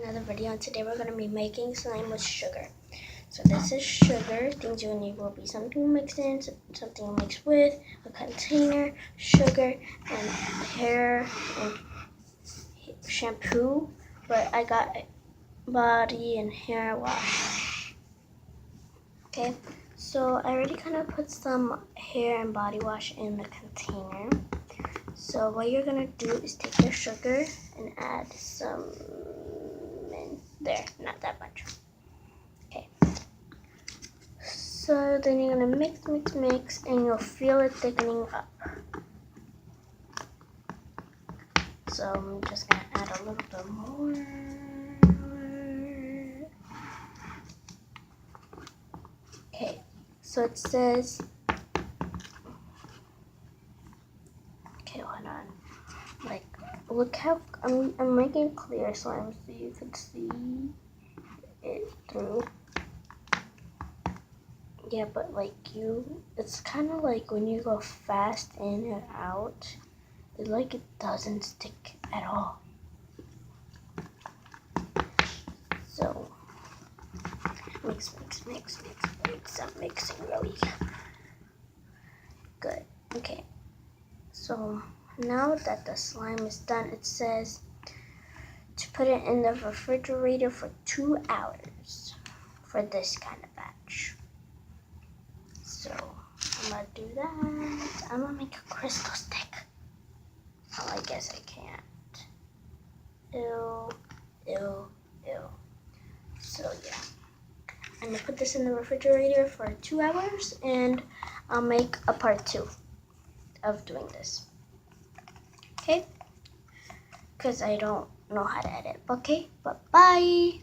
another video, and today we're going to be making slime with sugar. So this is sugar. Things you need will be something mixed in, something mixed with, a container, sugar, and hair and shampoo. But I got body and hair wash. Okay, so I already kind of put some hair and body wash in the container. So what you're going to do is take your sugar and add some in there, not that much. Okay. So then you're going to mix, and you'll feel it thickening up. So I'm just going to add a little bit more. Okay, so it says, okay, hold on. Like, look how I'm making clear slime so you can see it through. Yeah, but like it's kind of like when you go fast in and out, it's like it doesn't stick at all. So mix. I'm mixing really good. Okay, so now that the slime is done, it says to put it in the refrigerator for 2 hours for this kind of batch. So I'm gonna do that. I'm gonna make a crystal stick. Oh, I guess I can't. Ew. So yeah, I'm gonna put this in the refrigerator for 2 hours, and I'll make a part 2 of doing this. Okay? Because I don't know how to edit. Okay, but bye.